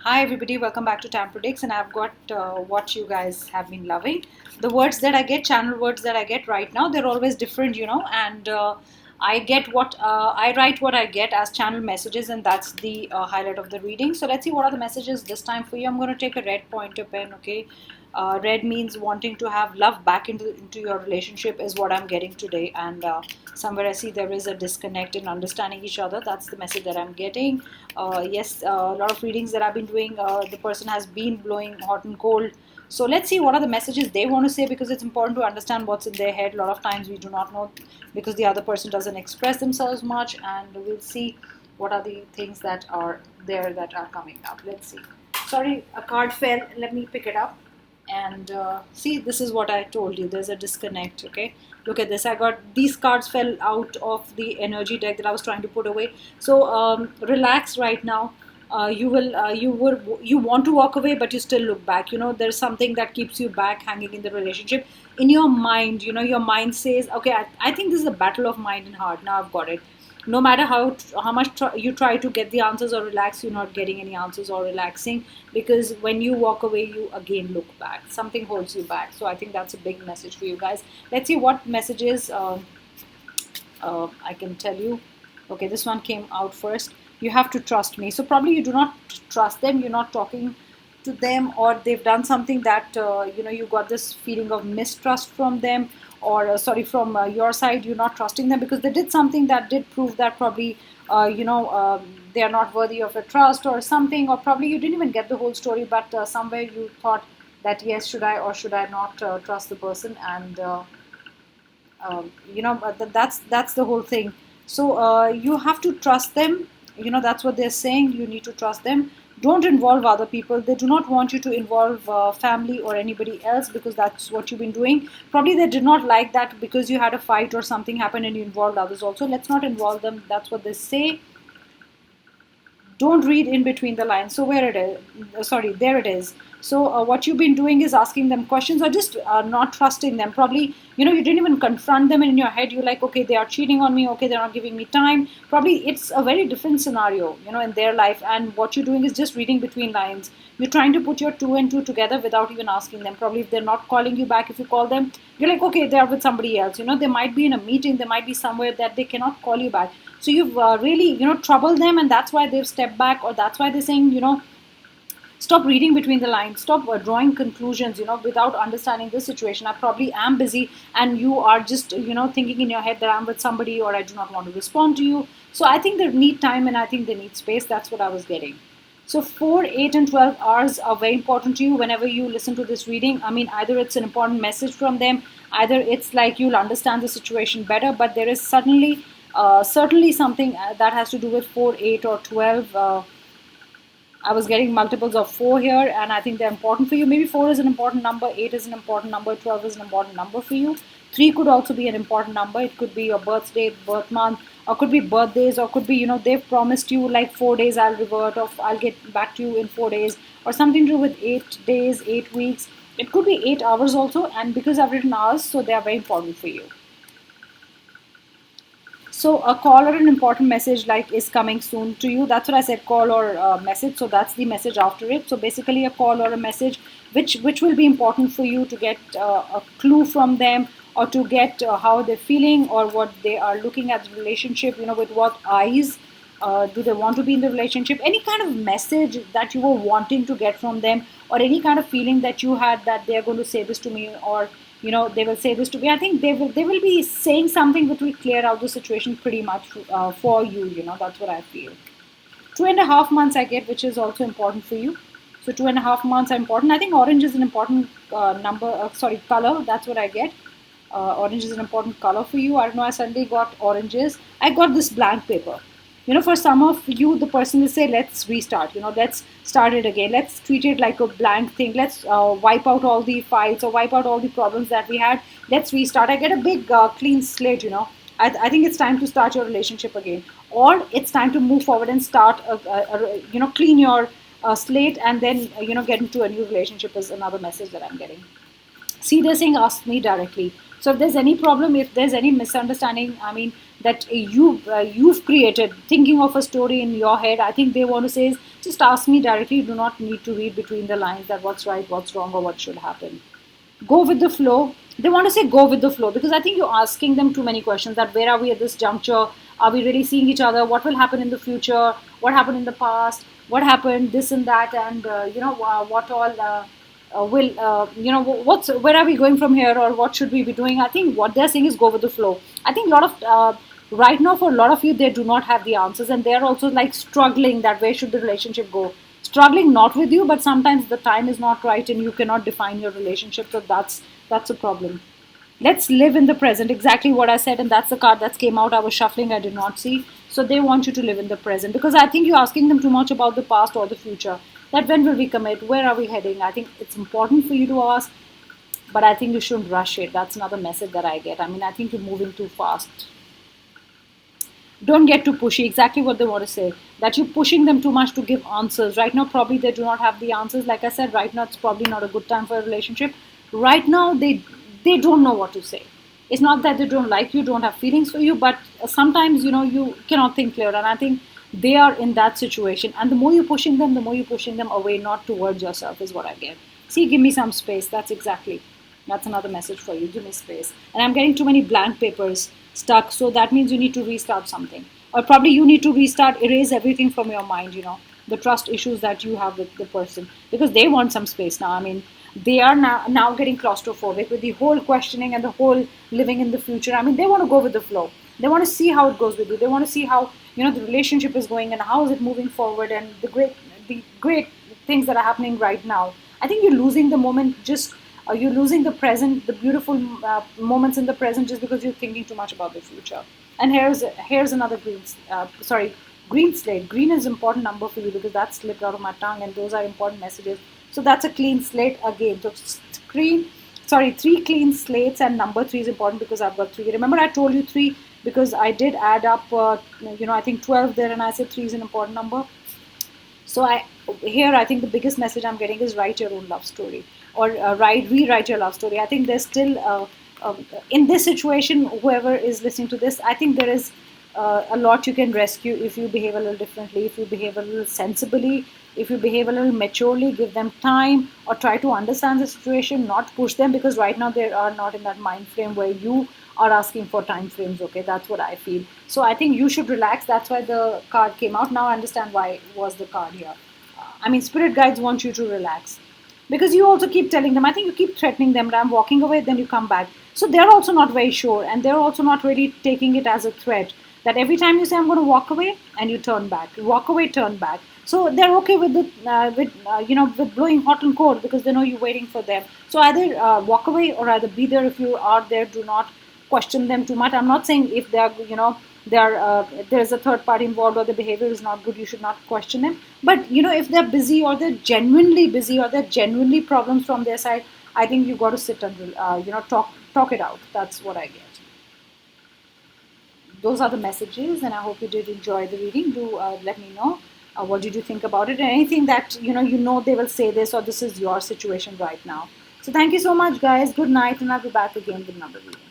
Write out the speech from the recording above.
Hi everybody, welcome back to Tam Predicts, and I've got what you guys have been loving. The words that I get, channel words that I get right now, they're always different, and I get I write what I get as channel messages, and that's the highlight of the reading. So let's see what are the messages this time for you. I'm going to take a red pointer pen, okay? Red means wanting to have love back into your relationship is what I'm getting today, and somewhere I see there is a disconnect in understanding each other. That's the message that I'm getting. Yes, a lot of readings that I've been doing, the person has been blowing hot and cold. So let's see what are the messages they want to say, because it's important to understand what's in their head. A lot of times we do not know because the other person doesn't express themselves much, and we'll see what are the things that are there that are coming up. Let's see. Sorry, a card fell. Let me pick it up. And see, this is what I told you, there's a disconnect. Okay, look at this. I got these cards fell out of the energy deck that I was trying to put away. So relax right now. You want to walk away, but you still look back. There's something that keeps you back, hanging in the relationship. In your mind, your mind says, okay, I think this is a battle of mind and heart. Now I've got it. No matter how much you try to get the answers or relax, you're not getting any answers or relaxing, because when you walk away, you again look back. Something holds you back. So I think that's a big message for you guys. Let's see what messages I can tell you. Okay, this one came out first. You have to trust me. So probably you do not trust them. You're not talking to them, or they've done something that you got this feeling of mistrust from them, or sorry, from your side, you're not trusting them because they did something that did prove that probably they are not worthy of your trust or something, or probably you didn't even get the whole story, but somewhere you thought that yes, should I or should I not trust the person, and that's the whole thing. So you have to trust them. That's what they're saying. You need to trust them. Don't involve other people. They do not want you to involve family or anybody else, because that's what you've been doing. Probably they did not like that because you had a fight or something happened and you involved others also. Let's not involve them. That's what they say. Don't read in between the lines. So where it is, sorry, there it is. So what you've been doing is asking them questions, or just not trusting them. Probably you didn't even confront them, and in your head you're like, okay, they are cheating on me, okay, they're not giving me time. Probably it's a very different scenario in their life, and what you're doing is just reading between lines. You're trying to put your two and two together without even asking them. Probably if they're not calling you back, if you call them, you're like, okay, they are with somebody else. They might be in a meeting, they might be somewhere that they cannot call you back. So you've really troubled them, and that's why they've stepped back, or that's why they're saying, stop reading between the lines, stop drawing conclusions without understanding the situation. I probably am busy, and you are just thinking in your head that I'm with somebody, or I do not want to respond to you. So I think they need time, and I think they need space. That's what I was getting. So 4, 8 and 12 hours are very important to you whenever you listen to this reading. I mean, either it's an important message from them, either it's like you'll understand the situation better, but there is certainly something that has to do with 4, 8 or 12. I was getting multiples of 4 here, and I think they're important for you. Maybe 4 is an important number, 8 is an important number, 12 is an important number for you. 3 could also be an important number. It could be your birth date, birth month, or could be birthdays, or could be, they've promised you like 4 days I'll revert, or I'll get back to you in 4 days, or something to do with 8 days, 8 weeks. It could be 8 hours also, and because I've written hours, so they are very important for you. So a call or an important message like is coming soon to you. That's what I said, call or message. So that's the message after it. So basically a call or a message which will be important for you to get a clue from them, or to get how they're feeling, or what they are looking at the relationship, with what eyes do they want to be in the relationship. Any kind of message that you were wanting to get from them, or any kind of feeling that you had that they're going to say this to me, or they will say this to me. I think they will be saying something which will clear out the situation pretty much for you. That's what I feel. 2.5 months I get, which is also important for you. So 2.5 months are important. I think orange is an important color. That's what I get. Orange is an important color for you. I don't know, I suddenly got oranges. I got this blank paper. For some of you, the person will say, let's restart, let's start it again. Let's treat it like a blank thing. Let's wipe out all the fights, or wipe out all the problems that we had. Let's restart. I get a big clean slate, I think it's time to start your relationship again. Or it's time to move forward and start, clean your slate, and then, get into a new relationship is another message that I'm getting. See, they're saying ask me directly. So if there's any problem, if there's any misunderstanding, I mean, that you've created, thinking of a story in your head. I think they want to say is, just ask me directly. You do not need to read between the lines that what's right, what's wrong, or what should happen. Go with the flow. They want to say go with the flow, because I think you're asking them too many questions, that where are we at this juncture? Are we really seeing each other? What will happen in the future? What happened in the past? What happened? This and that, and what all will what's where are we going from here, or what should we be doing? I think what they're saying is go with the flow. I think a lot of right now, for a lot of you, they do not have the answers, and they're also like struggling that where should the relationship go, struggling not with you, but sometimes the time is not right and you cannot define your relationship. So that's a problem. Let's live in the present, exactly what I said, and that's the card that came out. I was shuffling, I did not see. So they want you to live in the present, because I think you're asking them too much about the past or the future, that when will we commit, where are we heading. I think it's important for you to ask, but I think you shouldn't rush it. That's another message that I get. I mean, I think you're moving too fast. Don't get too pushy, exactly what they want to say, that you're pushing them too much to give answers. Right now probably they do not have the answers. Like I said, right now it's probably not a good time for a relationship. Right now they don't know what to say. It's not that they don't like you, don't have feelings for you, but sometimes you cannot think clear, and I think they are in that situation. And the more you're pushing them, the more you're pushing them away, not towards yourself, is what I get. See, give me some space. That's another message for you. Give me space. And I'm getting too many blank papers stuck. So that means you need to restart something. Or probably you need to restart, erase everything from your mind, the trust issues that you have with the person. Because they want some space now. I mean, they are now getting claustrophobic with the whole questioning and the whole living in the future. I mean, they want to go with the flow. They want to see how it goes with you. They want to see how, the relationship is going and how is it moving forward, and the great things that are happening right now. I think you're losing the moment, just you're losing the present, the beautiful moments in the present, just because you're thinking too much about the future. And here's another green slate. Green is an important number for you, because that slipped out of my tongue, and those are important messages. So that's a clean slate again. So three clean slates, and number 3 is important because I've got 3. Remember, I told you 3 because I did add up. I think 12 there, and I said 3 is an important number. So I think the biggest message I'm getting is write your own love story, or rewrite your love story. I think there's still in this situation, whoever is listening to this, I think there is a lot you can rescue if you behave a little differently, if you behave a little sensibly, if you behave a little maturely, give them time, or try to understand the situation, not push them, because right now they are not in that mind frame where you are asking for time frames. Okay, that's what I feel. So I think you should relax. That's why the card came out. Now I understand why was the card here. I mean, spirit guides want you to relax, because you also keep telling them. I think you keep threatening them. I'm walking away, then you come back. So they're also not very sure, and they're also not really taking it as a threat. That every time you say I'm going to walk away, and you turn back, walk away, turn back. So they're okay with with blowing hot and cold, because they know you're waiting for them. So either walk away, or either be there. If you are there, do not question them too much. I'm not saying if they are there's a third party involved, or the behavior is not good, you should not question them. But if they're busy, or they're genuinely busy, or they're genuinely problems from their side, I think you got to sit and talk it out. That's what I get. Those are the messages, and I hope you did enjoy the reading. Do let me know what did you think about it, and anything that they will say this, or this is your situation right now. So thank you so much, guys. Good night, and I'll be back again with another reading.